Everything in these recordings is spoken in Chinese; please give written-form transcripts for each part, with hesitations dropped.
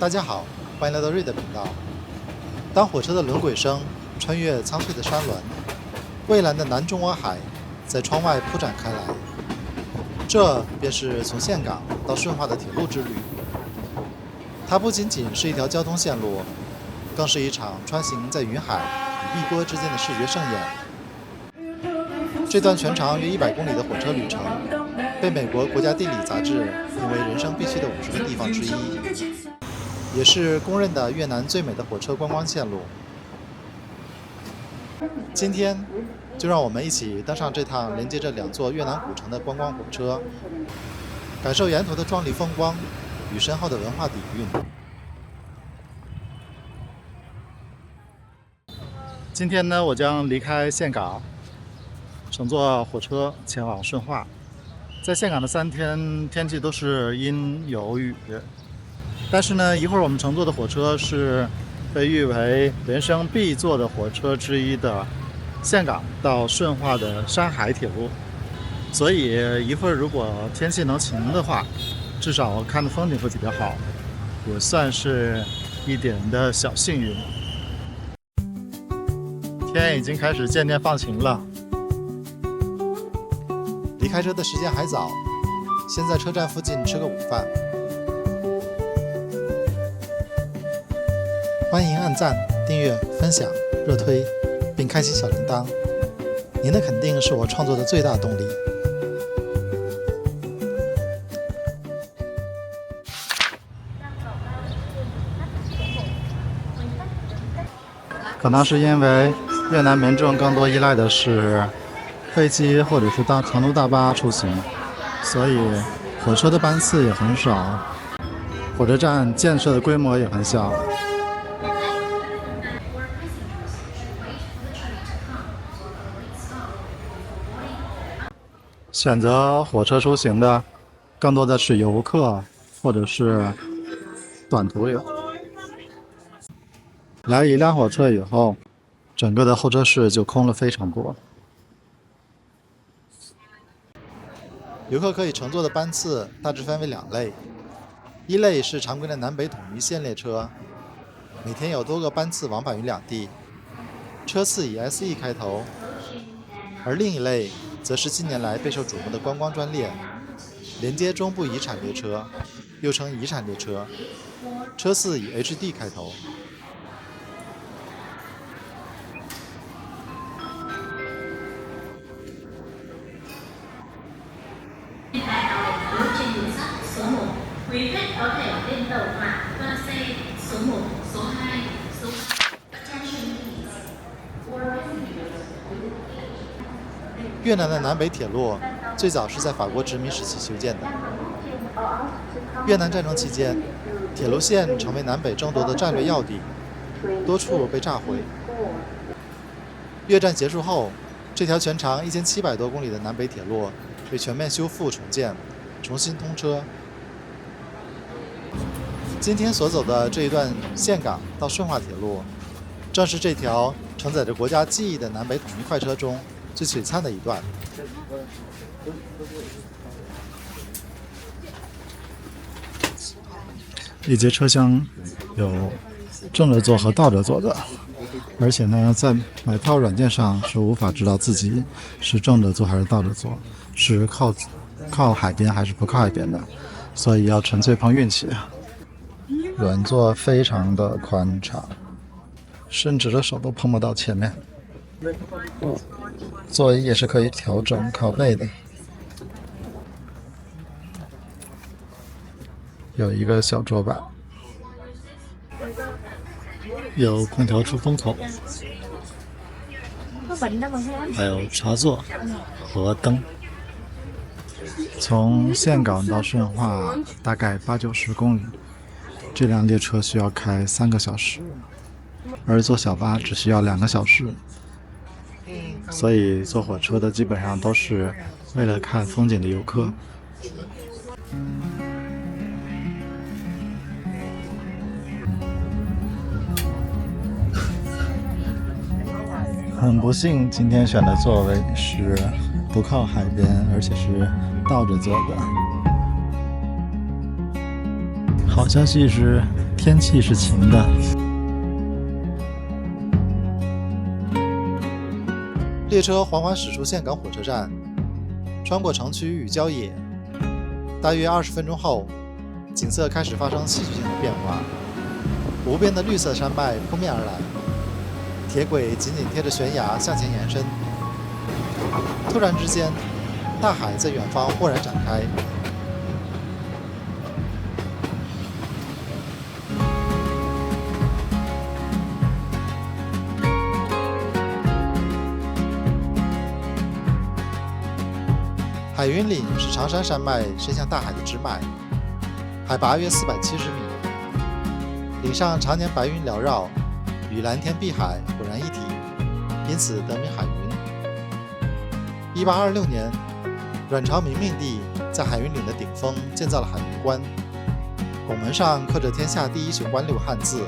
大家好，欢迎来到瑞的频道。当火车的轮轨声穿越苍翠的山峦，蔚蓝的南中国海在窗外铺展开来，这便是从岘港到顺化的铁路之旅。它不仅仅是一条交通线路，更是一场穿行在云海与碧波之间的视觉盛宴。这段全长约100公里的火车旅程，被美国国家地理杂志评为人生必去的50个地方之一，也是公认的越南最美的火车观光线路。今天，就让我们一起登上这趟连接着2座越南古城的观光火车，感受沿途的壮丽风光与深厚的文化底蕴。今天呢，我将离开岘港，乘坐火车前往顺化。在岘港的3天，天气都是阴有雨，但是呢，一会儿我们乘坐的火车是被誉为人生必坐的火车之一的岘港到顺化的山海铁路，所以一会儿如果天气能晴的话，至少看的风景会比较好，也算是一点的小幸运。天已经开始渐渐放晴了，离开车的时间还早，先在车站附近吃个午饭。欢迎按赞、订阅、分享、热推，并开启小铃铛。您的肯定是我创作的最大动力。可能是因为越南民众更多依赖的是飞机或者是长途大巴出行，所以火车的班次也很少，火车站建设的规模也很小。选择火车出行的更多的是游客或者是短途游。来一辆火车以后，整个的候车室就空了非常多。游客可以乘坐的班次大致分为2类，一类是常规的南北统一线列车，每天有多个班次往返于两地，车次以 SE 开头；而另一类则是近年来备受瞩目的观光专列，连接中部遗产列车，又称遗产列车，车次以 HD 开头。Quý khách có thể lên tàu hỏa toa xe số 1, số 2, số 越南的南北铁路最早是在法国殖民时期修建的。越南战争期间，铁路线成为南北争夺的战略要地，多处被炸毁。越战结束后，这条全长1700多公里的南北铁路被全面修复重建，重新通车。今天所走的这一段岘港到顺化铁路，正是这条承载着国家记忆的南北统一快车中最璀璨的一段。一节车厢有正着坐和倒着坐的，而且呢，在买票软件上是无法知道自己是正着坐还是倒着坐，是靠海边还是不靠海边的，所以要纯粹碰运气。软座非常的宽敞，伸直了手都碰不到前面。座椅也是可以调整靠背的，有一个小桌板，有空调出风口，还有插座和灯。从岘港到顺化大概80-90公里，这辆列车需要开3个小时，而坐小巴只需要2个小时。所以坐火车的基本上都是为了看风景的游客。很不幸，今天选的座位是不靠海边，而且是倒着坐的。好消息是，天气是晴的。列车缓缓驶出岘港火车站，穿过城区与郊野。大约20分钟后，景色开始发生戏剧性的变化。无边的绿色山脉扑面而来，铁轨紧紧贴着悬崖向前延伸。突然之间，大海在远方豁然展开。海云岭是长山山脉伸向大海的支脉，海拔约470米，岭上常年白云缭绕，与蓝天碧海浑然一体，因此得名海云。1826年，阮朝明命帝在海云岭的顶峰建造了海云关，拱门上刻着天下第一雄关6汉字。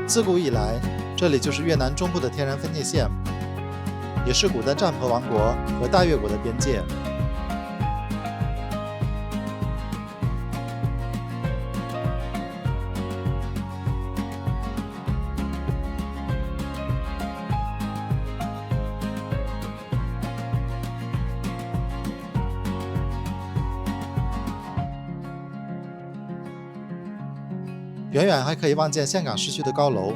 自古以来，这里就是越南中部的天然分界线，也是古代占婆王国和大越国的边界。远远还可以望见岘港市区的高楼。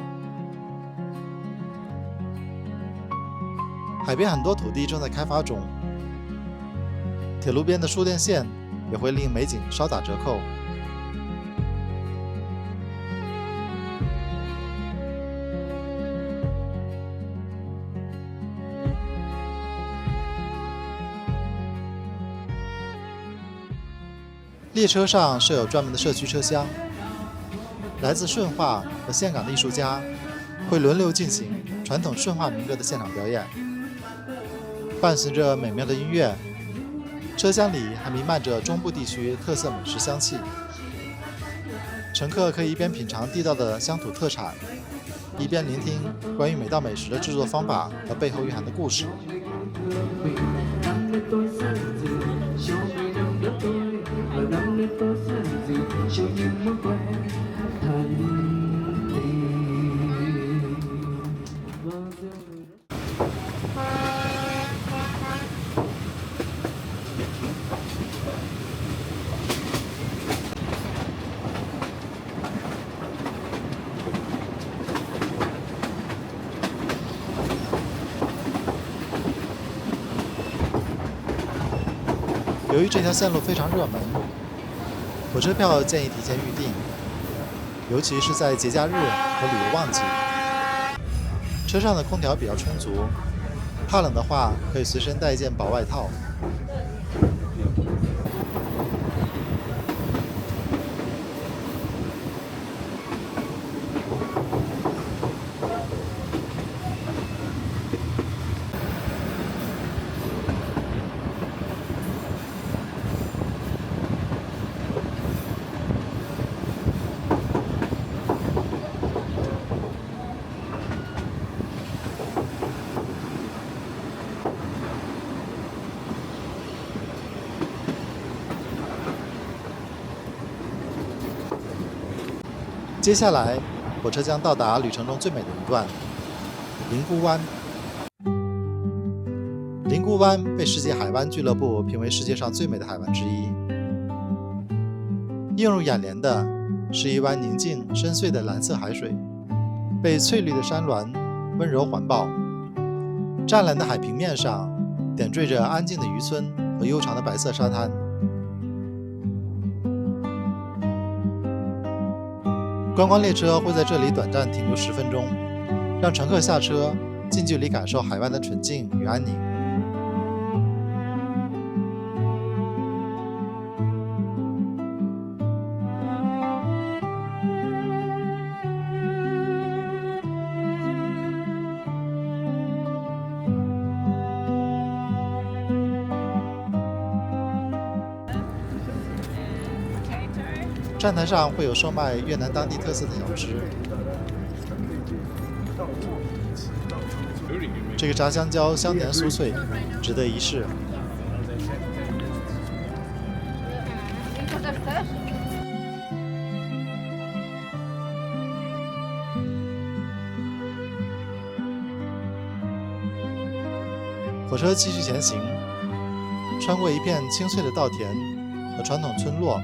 海边很多土地正在开发中，铁路边的输电线也会令美景稍打折扣。列车上设有专门的社区车厢，来自顺化和岘港的艺术家会轮流进行传统顺化民歌的现场表演。伴随着美妙的音乐，车厢里还弥漫着中部地区特色美食香气。乘客可以一边品尝地道的乡土特产，一边聆听关于每道美食的制作方法和背后蕴含的故事。由于这条线路非常热门，火车票建议提前预订，尤其是在节假日和旅游旺季。车上的空调比较充足，怕冷的话可以随身带一件薄外套。接下来，火车将到达旅程中最美的一段——灵姑湾。灵姑湾被世界海湾俱乐部评为世界上最美的海湾之一。映入眼帘的是一湾宁静深邃的蓝色海水，被翠绿的山峦温柔环抱。湛蓝的海平面上点缀着安静的渔村和悠长的白色沙滩。观光列车会在这里短暂停留10分钟，让乘客下车，近距离感受海湾的纯净与安宁。站台上会有售卖越南当地特色的小吃，这个炸香蕉香甜酥脆，值得一试。火车继续前行，穿过一片青翠的稻田和传统村落，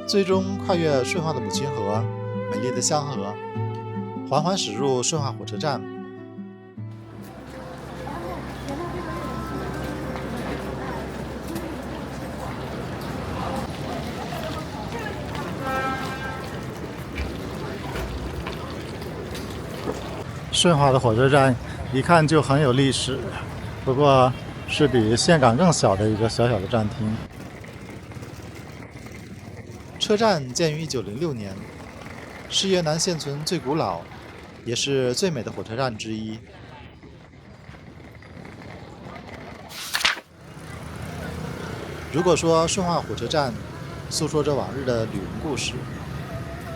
最终跨越顺化的母亲河、美丽的香河，缓缓驶入顺化火车站。顺化的火车站一看就很有历史，不过是比岘港更小的一个小小的站厅。车站建于1906年，是越南现存最古老，也是最美的火车站之一。如果说顺化火车站诉说着往日的旅人故事，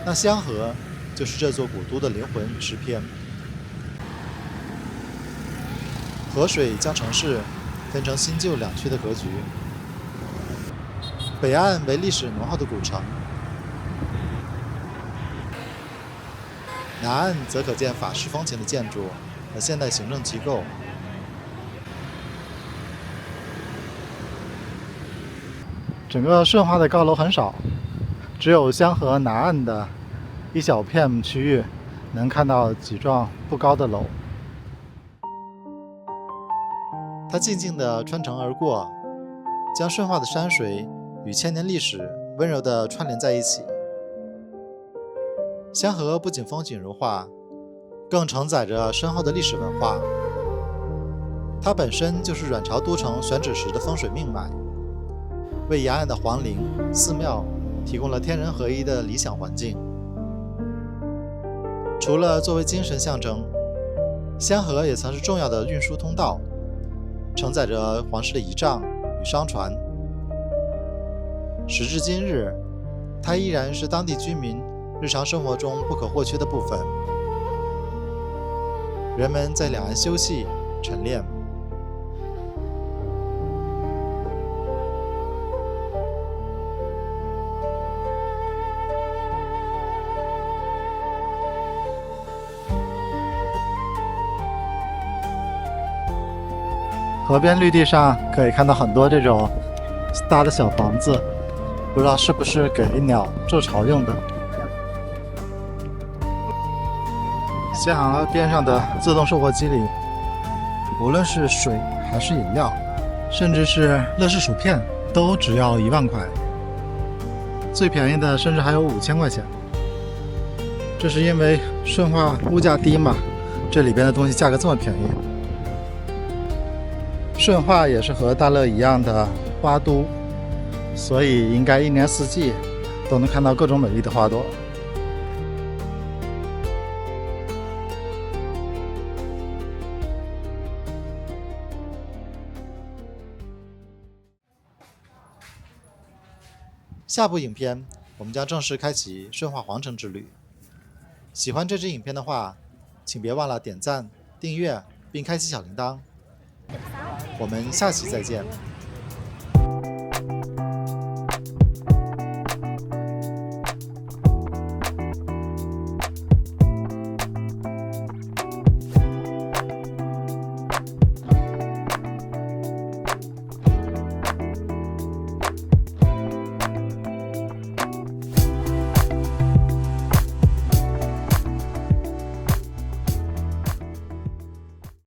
那香河就是这座古都的灵魂与诗篇。河水将城市分成新旧两区的格局，北岸为历史浓厚的古城，南岸则可见法式风情的建筑和现代行政机构。整个顺化的高楼很少，只有香河南岸的一小片区域能看到几幢不高的楼。它静静地穿城而过，将顺化的山水与千年历史温柔地串联在一起。香河不仅风景如画，更承载着深厚的历史文化。它本身就是阮朝都城选址时的风水命脉，为沿岸的皇陵、寺庙提供了天人合一的理想环境。除了作为精神象征，香河也曾是重要的运输通道，承载着皇室的仪仗与商船。时至今日，它依然是当地居民日常生活中不可或缺的部分。人们在两岸休憩、晨练。河边绿地上可以看到很多这种大的小房子，不知道是不是给鸟筑巢用的。西航河边上的自动售货机里，无论是水还是饮料，甚至是乐事薯片，都只要1万块，最便宜的甚至还有5000块钱。这是因为顺化物价低嘛，这里边的东西价格这么便宜。顺化也是和大乐一样的花都，所以应该一年四季都能看到各种美丽的花朵。下部影片我们将正式开启顺化皇城之旅。喜欢这支影片的话，请别忘了点赞、订阅并开启小铃铛。我们下期再见。